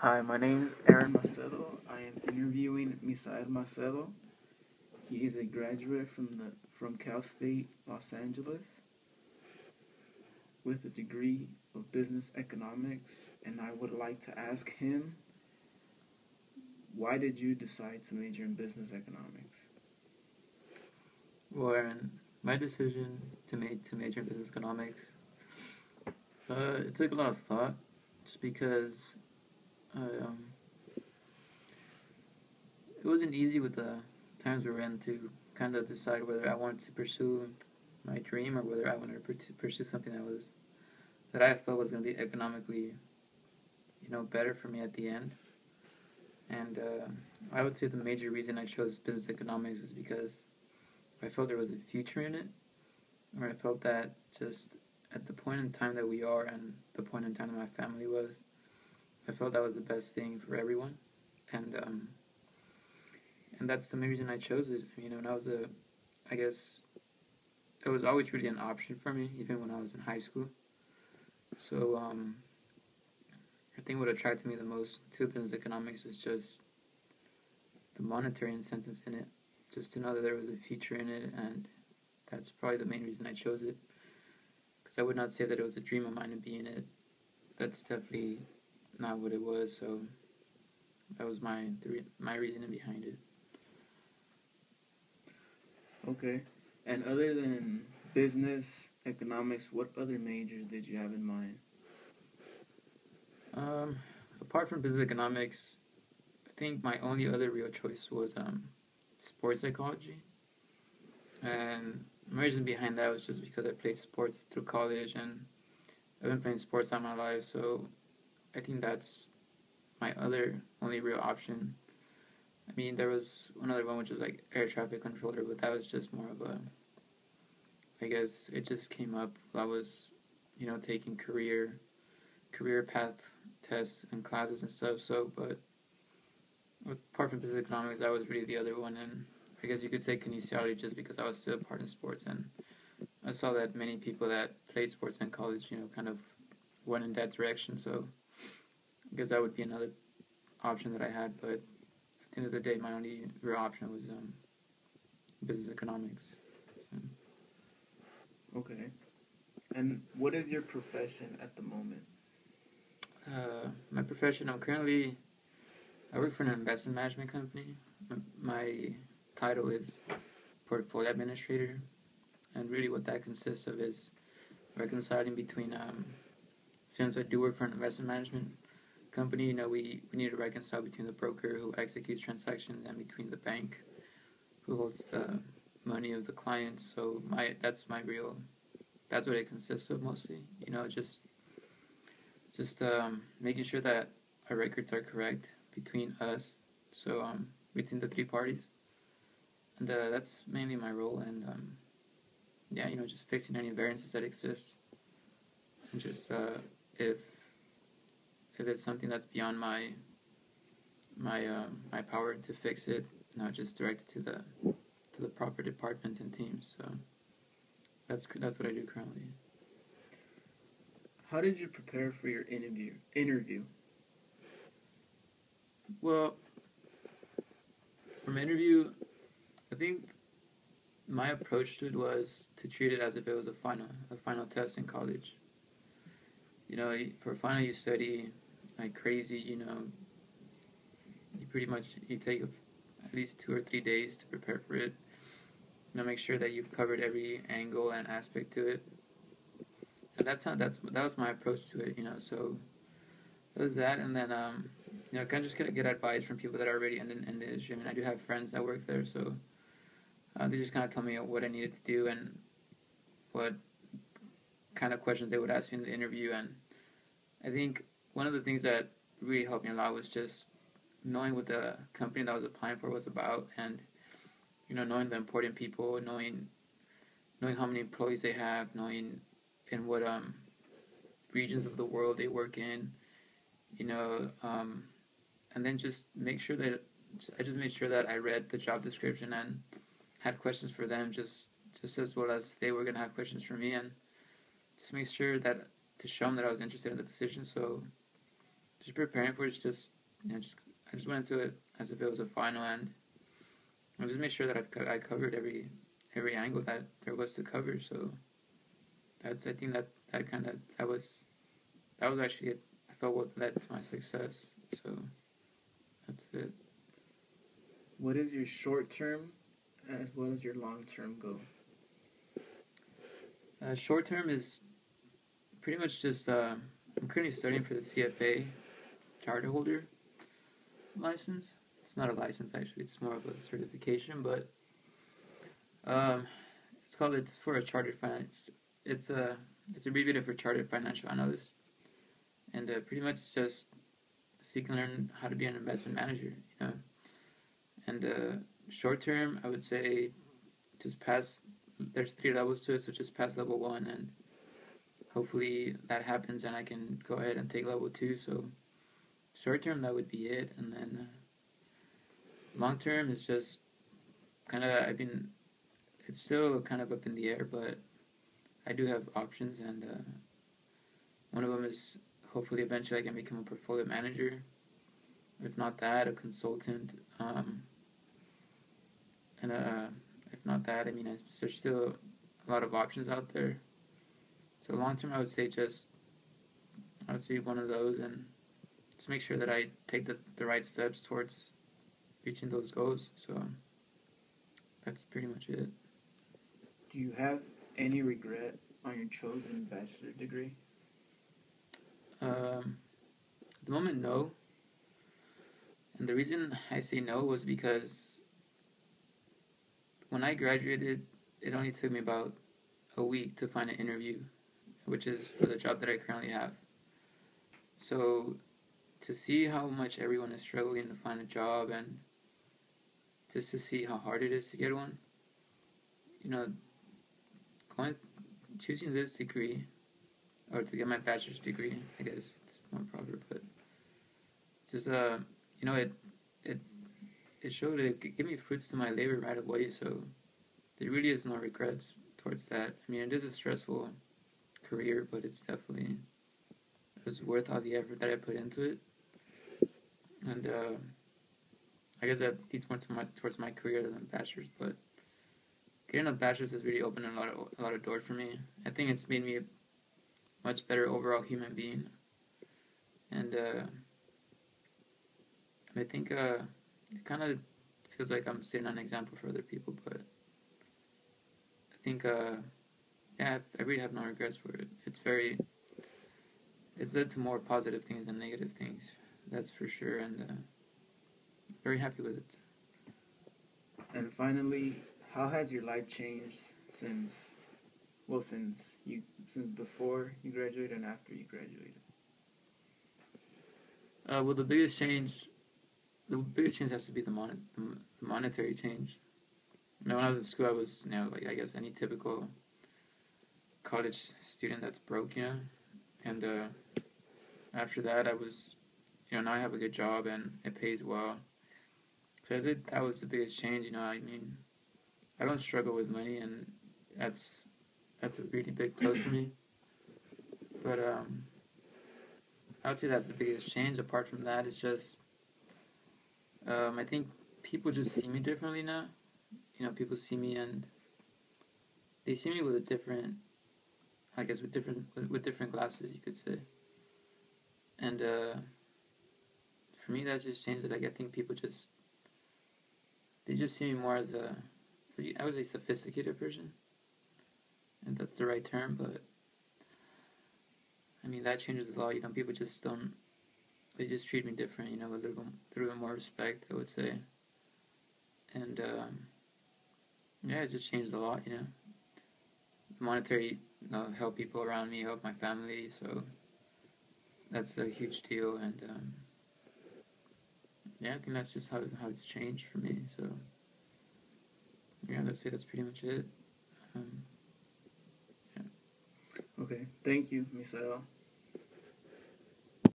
Hi, my name is Aaron Macedo. I am interviewing Missael. He is a graduate from Cal State, Los Angeles, with a degree of business economics, and I would like to ask him, why did you decide to major in business economics? Well, Aaron, my decision to major in business economics, it took a lot of thought, just because um, it wasn't easy with the times we were in to kind of decide whether I wanted to pursue my dream or whether I wanted to pursue something that I felt was going to be economically, better for me at the end. And I would say the major reason I chose business economics was because I felt there was a future in it, or I felt that just at the point in time that we are and the point in time that my family was, I felt that was the best thing for everyone, and that's the main reason I chose it. And I guess it was always really an option for me, even when I was in high school. So I think what attracted me the most to business economics was just the monetary incentives in it, just to know that there was a future in it, and that's probably the main reason I chose it. Because I would not say that it was a dream of mine to be in it. That's definitely not what it was. So that was my reasoning behind it. Okay. And other than business economics, what other majors did you have in mind? Um, Apart from business economics, I think my only other real choice was sports psychology, and my reason behind that was just because I played sports through college and I've been playing sports all my life, so I think that's my other only real option. I mean, there was another one which was like air traffic controller, but that was just more of a, I guess it just came up while I was, taking career path tests and classes and stuff. So, but apart from business economics, that was really the other one, and I guess you could say kinesiology just because I was still a part in sports, and I saw that many people that played sports in college, kind of went in that direction. So I guess that would be another option that I had, but at the end of the day, my only real option was business economics. So, Okay. And what is your profession at the moment? my profession, I work for an investment management company. My title is portfolio administrator, and really what that consists of is reconciling between, since I do work for an investment management company, we need to reconcile between the broker who executes transactions and between the bank who holds the money of the clients. So that's what it consists of mostly. Just making sure that our records are correct between us, so between the three parties, and that's mainly my role. And yeah, just fixing any variances that exist, and just if it's something that's beyond my power to fix it, just direct it to the proper departments and teams. So that's what I do currently. How did you prepare for your interview? Well, from interview, I think my approach to it was to treat it as if it was a final test in college. For a final you study like crazy. You pretty much you take at least 2 or 3 days to prepare for it. Make sure that you've covered every angle and aspect to it. And that was my approach to it. So it was that, and then kind of just get advice from people that are already in the industry. I mean, I do have friends that work there, so they just kind of told me what I needed to do and what kind of questions they would ask me in the interview. And I think one of the things that really helped me a lot was just knowing what the company that I was applying for was about, and knowing the important people, knowing how many employees they have, knowing in what regions of the world they work in, and then just make sure that I just made sure that I read the job description and had questions for them, just as well as they were gonna have questions for me, and just make sure that to show them that I was interested in the position. So just preparing for it. Just I just went into it as if it was a final, and I just made sure that I covered every angle that there was to cover. So I think that was actually it. I felt what led to my success. So that's it. What is your short term as well as your long term goal? Short term is pretty much just I'm currently studying for the CFA charter holder license. It's not a license actually; it's more of a certification. But it's for a chartered finance. It's abbreviated for chartered financial analyst, and pretty much it's just so you can learn how to be an investment manager. You know, and short term, I would say just pass. There's 3 levels to it, so just pass level 1, and hopefully that happens, and I can go ahead and take level 2. So short term, that would be it, and then long term is just kind of it's still kind of up in the air, but I do have options, and one of them is hopefully eventually I can become a portfolio manager. If not that, a consultant, and if not that, I mean, there's still a lot of options out there. So long term, I would say one of those, and just make sure that I take the right steps towards reaching those goals. So that's pretty much it. Do you have any regret on your chosen bachelor degree? At the moment, no. And the reason I say no was because when I graduated, it only took me about a week to find an interview, which is for the job that I currently have. So to see how much everyone is struggling to find a job, and just to see how hard it is to get one, you know, choosing this degree, or to get my bachelor's degree, I guess it's more proper, but just it showed, it gave me fruits to my labor right away. So there really is no regrets towards that. I mean, it is a stressful career, but it was worth all the effort that I put into it. And I guess that leads more towards my career than a bachelor's. But getting a bachelor's has really opened a lot of doors for me. I think it's made me a much better overall human being. And I think it kind of feels like I'm setting an example for other people. But I think I really have no regrets for it. It's led to more positive things than negative things, that's for sure, and very happy with it. And finally, how has your life changed since before you graduated and after you graduated? Well, the biggest change has to be the monetary change. When I was in school, I was, like, I guess any typical college student that's broke, and after that, I was, now I have a good job and it pays well. So I think that was the biggest change. I mean, I don't struggle with money, and that's a really big plus for me. But I would say that's the biggest change. Apart from that, it's just I think people just see me differently now. People see me, and they see me with a different, I guess, with different glasses, you could say. And for me, that's just changed. I think people they just see me more as I would say, sophisticated person, and that's the right term. But I mean, that changes a lot. People just don't. They just treat me different. With a little bit more respect, I would say. And it just changed a lot. Monetary, help people around me, help my family. So that's a huge deal. And I think that's just how it's changed for me. So that's pretty much it. Okay, thank you, Missael.